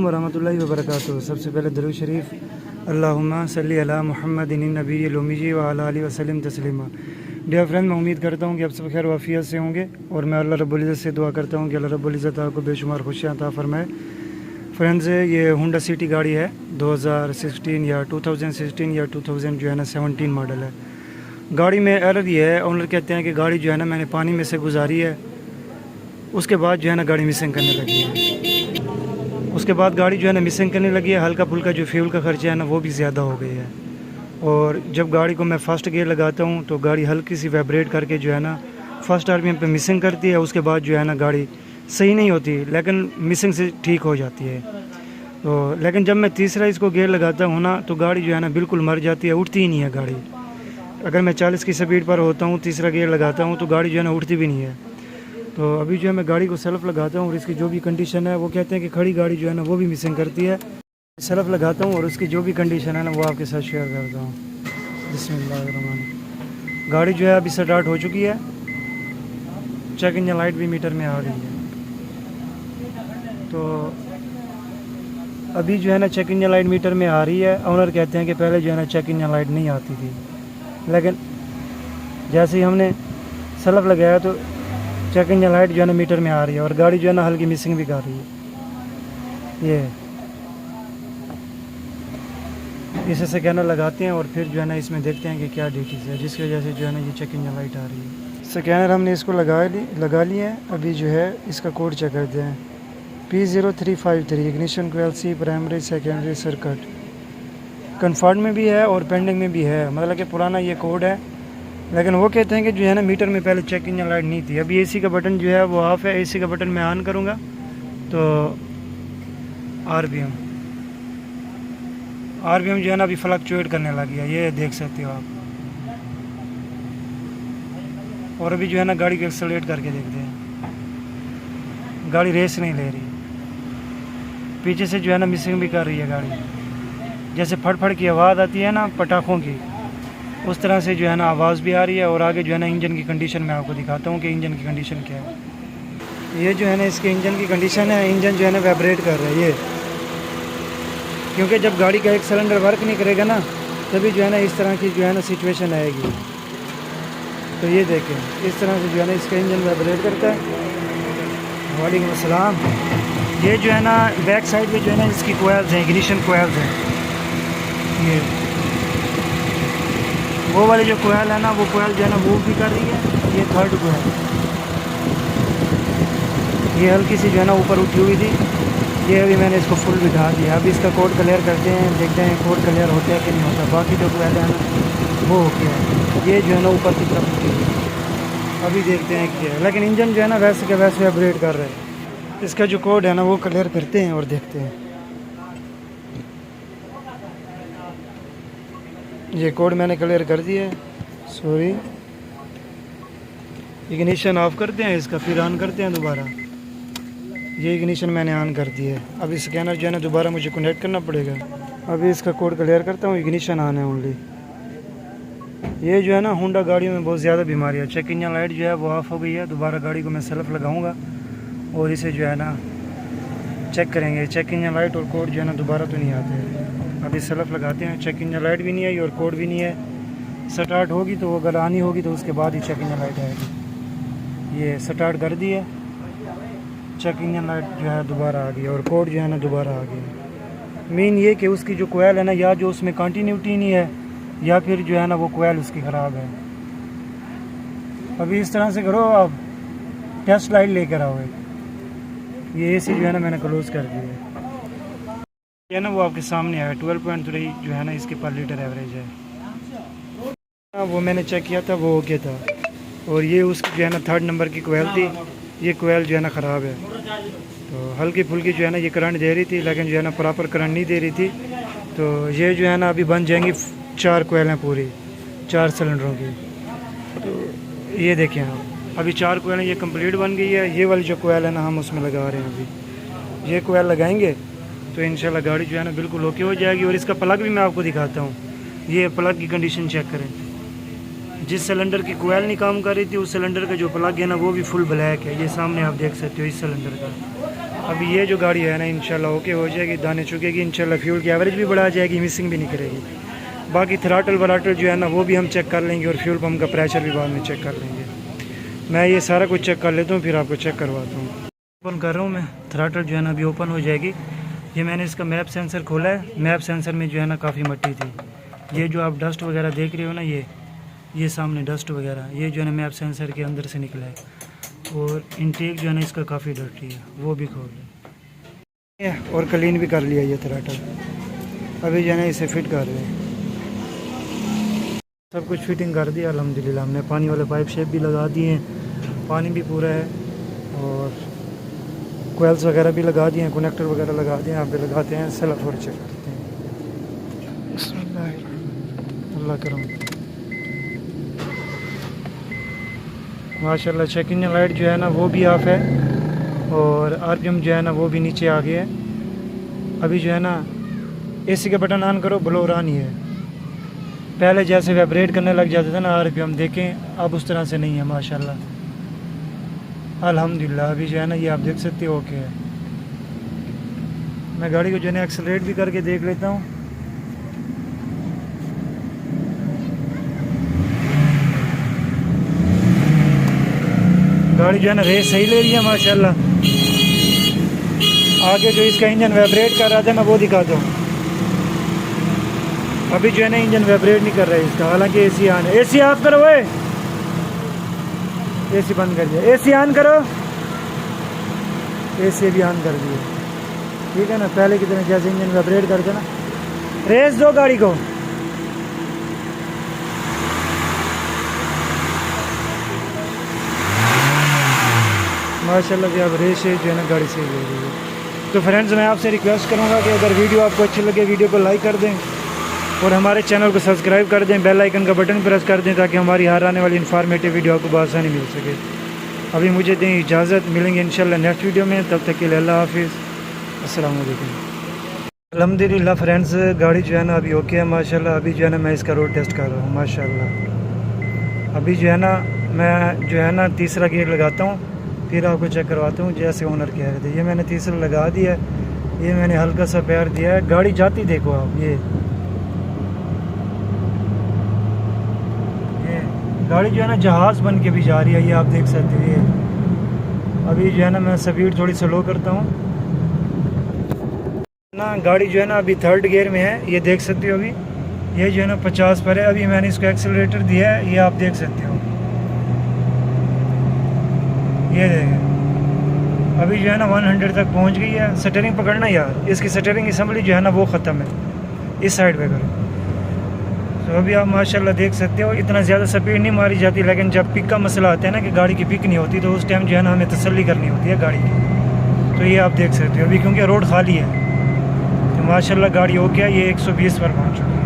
अलैकुम वरहमतुल्लाहि वबरकातुहू। सबसे पहले दरूद शरीफ अल्लाहुम्मा सल्ली अला मुहम्मदिन नबील उम्मी व अला आलिहि वसल्लम तस्लीमा। डियर फ्रेंड, मैं उम्मीद करता हूँ कि आप सब खैर वाफियत से होंगे और मैं अल्लाह रब्बुल इज़्ज़त से दुआ करता हूँ कि अल्लाह रब्बुल इज़्ज़त आपको बेशुमार खुशियाँ अता फरमाए। फ्रेंड्स, ये होंडा सिटी गाड़ी है 2016 या 2016 या 2000 जो है ना 17 मॉडल है। गाड़ी में एरर ये है, ओनर कहते हैं कि गाड़ी जो है ना मैंने पानी में से गुजारी है, उसके बाद जो है ना गाड़ी मिसिंग करने लगी है। उसके बाद गाड़ी जो है ना मिसिंग करने लगी है। हल्का फुल्का जो फ्यूल का ख़र्चा है ना वो भी ज़्यादा हो गई है। और जब गाड़ी को मैं फ़र्स्ट गियर लगाता हूँ तो गाड़ी हल्की सी वाइब्रेट करके जो है ना फर्स्ट आरपीएम पे मिसिंग करती है। उसके बाद जो है ना गाड़ी सही नहीं होती, लेकिन मिसिंग से ठीक हो जाती है। तो लेकिन जब मैं तीसरा इसको गियर लगाता हूँ ना तो गाड़ी जो है ना बिल्कुल मर जाती है, उठती ही नहीं है गाड़ी। अगर मैं 40 की स्पीड पर होता हूँ, तीसरा गियर लगाता हूँ तो गाड़ी जो है ना उठती भी नहीं है। तो अभी जो है मैं गाड़ी को सेल्फ़ लगाता हूँ और इसकी जो भी कंडीशन है वो कहते हैं कि खड़ी गाड़ी जो है ना वो भी मिसिंग करती है। सेल्फ़ लगाता हूँ और उसकी जो भी कंडीशन है ना वो आपके साथ शेयर करता हूँ। बिस्मिल्लाहिर्रहमानिर्रहीम। गाड़ी जो है अभी स्टार्ट हो चुकी है, चेक इंजन लाइट भी मीटर में आ गई है। तो अभी जो है ना चेक इंजन लाइट मीटर में आ रही है। ओनर कहते हैं कि पहले जो है ना चेक इंजन लाइट नहीं आती थी, लेकिन जैसे ही हमने सेल्फ़ लगाया तो चेक इंजन लाइट जो है ना मीटर में आ रही है और गाड़ी जो है ना हल्की मिसिंग भी कर रही है। ये इसे स्कैनर लगाते हैं और फिर जो है ना इसमें देखते हैं कि क्या डिटेल्स है, जिसकी वजह से जो है ना ये चेक इंजन लाइट आ रही है। स्कैनर हमने इसको लगा लिए हैं। अभी जो है इसका कोड चेक करते हैं। P0353 इग्निशन कोयल सी प्राइमरी सेकेंडरी सर्किट कन्फर्म में भी है और पेंडिंग में भी है, मतलब कि पुराना ये कोड है। लेकिन वो कहते हैं कि जो है ना मीटर में पहले चेक इंजन लाइट नहीं थी। अभी एसी का बटन जो है वो ऑफ है। एसी का बटन मैं ऑन करूँगा तो आरपीएम जो है ना अभी फ्लक्चुएट करने लगी है, ये देख सकते हो आप। और अभी जो है ना गाड़ी को एक्सेलरेट करके देखते हैं, गाड़ी रेस नहीं ले रही। पीछे से जो है ना मिसिंग भी कर रही है गाड़ी, जैसे फट की आवाज़ आती है ना पटाखों की, उस तरह से जो है ना आवाज़ भी आ रही है। और आगे जो है ना इंजन की कंडीशन मैं आपको दिखाता हूँ कि इंजन की कंडीशन क्या है। ये जो है ना इसके इंजन की कंडीशन है। इंजन जो है ना वाइब्रेट कर रहा है ये, क्योंकि जब गाड़ी का एक सिलेंडर वर्क नहीं करेगा ना तभी जो है ना इस तरह की जो है ना सिचुएशन आएगी। तो ये देखें, इस तरह से जो है ना इसका इंजन वाइब्रेट करता है। वालेकुम अस्सलाम। ये जो है ना बैक साइड में जो है ना इसकी कोयल्स हैं, इग्निशन कोयल्स हैं। ये वो वाली जो कोयल है ना वो कोयल जो है ना मूव भी कर रही है। ये थर्ड कोयल, ये हल्की सी जो है ना ऊपर उठी हुई थी, ये अभी मैंने इसको फुल बिठा दिया। अभी इसका कोड क्लियर करते हैं, देखते हैं कोड क्लियर होता है कि नहीं होता। बाकी जो कोयल है ना वो हो गया है, ये जो है ना ऊपर की तरफ उठी हुई है। अभी देखते हैं क्या है, लेकिन इंजन जो है ना वैसे के वैसे वाइब्रेट कर रहे हैं। इसका जो कोड है ना वो क्लियर करते हैं और देखते हैं। ये कोड मैंने क्लियर कर दिया है। सॉरी, इग्निशन ऑफ करते हैं इसका, फिर ऑन करते हैं दोबारा। ये इग्निशन मैंने ऑन कर दिया है। अभी स्कैनर जो है ना दोबारा मुझे कनेक्ट करना पड़ेगा। अभी इसका कोड क्लियर करता हूँ। इग्निशन ऑन है ओनली। ये जो है ना होंडा गाड़ियों में बहुत ज़्यादा बीमारी है। चेक इंजन लाइट जो है वो ऑफ हो गई है। दोबारा गाड़ी को मैं सेल्फ लगाऊंगा और इसे जो है ना चेक करेंगे। चेक इंजन लाइट और कोड जो है ना दोबारा तो नहीं आते हैं। अभी सेल्फ लगाते हैं। चेक इंजन लाइट भी नहीं आई और कोड भी नहीं है। स्टार्ट होगी तो अगर आनी होगी तो उसके बाद ही चेक इंजन लाइट आएगी। ये स्टार्ट कर दी है, चेक इंजन लाइट जो है दोबारा आ गई और कोड जो है ना दोबारा आ गया। मेन ये कि उसकी जो कोयल है ना, या जो उसमें कंटिन्यूटी नहीं है या फिर जो है ना वो कोयल उसकी ख़राब है। अभी इस तरह से करो, आप टेस्ट लाइट लेकर आओ। ये एसी जो है ना मैंने क्लोज कर दी है। ये ना वो आपके सामने है। 12.3 जो है ना इसके पर लीटर एवरेज है। वो मैंने चेक किया था, वो ओके था। और ये उसकी जो है ना थर्ड नंबर की कोयल थी। ये कोयल जो है ना ख़राब है। तो हल्की फुल्की जो है ना ये करंट दे रही थी, लेकिन जो है ना प्रॉपर करंट नहीं दे रही थी। तो ये जो है ना अभी बन जाएंगी 4 कोयलें पूरी 4 सिलेंडरों की। तो ये देखें आप, अभी 4 कोयलें ये कंप्लीट बन गई है। ये वाली जो कोयल है ना हम उसमें लगा रहे हैं। अभी ये कोयल लगाएंगे तो इंशाल्लाह गाड़ी जो है ना बिल्कुल ओके हो जाएगी। और इसका प्लग भी मैं आपको दिखाता हूँ। ये प्लग की कंडीशन चेक करें। जिस सिलेंडर की कोयल नहीं काम कर रही थी उस सिलेंडर का जो प्लग है ना वो भी फुल ब्लैक है। ये सामने आप देख सकते हो इस सिलेंडर का। अभी ये जो गाड़ी है ना इंशाल्लाह ओके हो जाएगी, दाने चुकेगी इंशाल्लाह, फ्यूल की एवरेज भी बढ़ा जाएगी, मिसिंग भी नहीं करेगी। बाकी थ्राटल वराटल जो है ना वो भी हम चेक कर लेंगे और फ्यूल पम्प का प्रेशर भी बाद में चेक कर लेंगे। मैं ये सारा कुछ चेक कर लेता हूँ, फिर आपको चेक करवाता हूँ। ओपन कर रहा हूँ मैं, थ्राटल जो है ना अभी ओपन हो जाएगी। ये मैंने इसका मैप सेंसर खोला है, मैप सेंसर में जो है ना काफ़ी मट्टी थी। ये जो आप डस्ट वगैरह देख रहे हो ना, ये सामने डस्ट वगैरह ये जो है ना मैप सेंसर के अंदर से निकला है। और इनटेक जो है ना इसका काफ़ी डर्टी है, वो भी खोल लिया और क्लीन भी कर लिया ये थ्राटल। अभी जो है ना इसे फिट कर रहे हैं, सब कुछ फिटिंग कर दिया अल्हम्दुलिल्लाह। हमने पानी वाले पाइप शेप भी लगा दिए हैं, पानी भी पूरा है और कोयल्स वगैरह भी लगा दिए हैं, कनेक्टर वगैरह लगा दिए हैं। यहाँ पे लगाते हैं सेल्फ और चेक करते हैं। अल्लाह करम माशाल्लाह। चेक इंजन लाइट जो है ना वो भी ऑफ है और आरपीएम जो है ना वो भी नीचे आ गया है। अभी जो है ना एसी का बटन ऑन करो, ब्लोअर ऑन ही है। पहले जैसे वाइब्रेट करने लग जाते थे ना आरपीएम, देखें अब उस तरह से नहीं है माशाल्लाह अल्हम्दुलिल्लाह। अभी जो है ना ये आप देख सकते हो ओके है। मैं गाड़ी को जो है ना एक्सेलरेट भी करके देख लेता हूँ। गाड़ी जो है ना रेस सही ले रही है माशाल्लाह। आगे जो इसका इंजन वाइब्रेट कर रहा था मैं वो दिखा दूँ। अभी जो है ना इंजन वाइब्रेट नहीं कर रहा है इसका, हालांकि एसी ऑन है। एसी ऑफ करो, वो एसी बंद कर दिया, एसी ऑन करो। एसी भी ऑन कर दिया, ठीक है ना। पहले की तरह जैसे इंजन वाइब्रेट करके ना रेस दो गाड़ी को। माशाल्लाह भी अब रेस जो है ना गाड़ी से ले रही है। तो फ्रेंड्स मैं आपसे रिक्वेस्ट करूंगा कि अगर वीडियो आपको अच्छी लगे वीडियो को लाइक कर दें और हमारे चैनल को सब्सक्राइब कर दें, बेल आइकन का बटन प्रेस कर दें ताकि हमारी हर आने वाली इन्फॉर्मेटिव वीडियो आपको आसानी मिल सके। अभी मुझे दें इजाज़त, मिलेंगे इंशाल्लाह नेक्स्ट वीडियो में। तब तक के लिए अल्लाह हाफिज़, अस्सलाम वालेकुम। अल्हम्दुलिल्लाह फ्रेंड्स गाड़ी जो है ना अभी ओके है माशाल्लाह। अभी जो है ना मैं इसका रोड टेस्ट कर रहा हूँ माशाल्लाह। अभी जो है ना मैं जो है ना तीसरा गियर लगाता हूँ, फिर आपको चेक करवाता हूँ जैसे ओनर कह रहे थे। ये मैंने तीसरा लगा दिया है, ये मैंने हल्का सा पैर दिया है। गाड़ी जाती देखो आप, ये गाड़ी जो है ना जहाज़ बन के भी जा रही है, ये आप देख सकते हो। ये अभी जो है ना मैं स्पीड थोड़ी स्लो करता हूँ ना। गाड़ी जो है ना अभी थर्ड गियर में है, ये देख सकते हो। अभी ये जो है ना 50 पर है। अभी मैंने इसको एक्सेलरेटर दिया है, ये आप देख सकते हो। ये देखें अभी जो है ना 100 तक पहुंच गई है। स्टीयरिंग पकड़ना यार, इसकी स्टीयरिंग असम्बली जो है ना वो ख़त्म है, इस साइड पे करो। तो अभी आप माशाल्लाह देख सकते हो इतना ज़्यादा स्पीड नहीं मारी जाती, लेकिन जब पिक का मसला आता है ना कि गाड़ी की पिक नहीं होती तो उस टाइम जो है ना हमें तसल्ली करनी होती है गाड़ी की। तो ये आप देख सकते हो अभी क्योंकि रोड खाली है तो माशाल्लाह गाड़ी हो गया। ये 120 पर पहुँच चुकी है।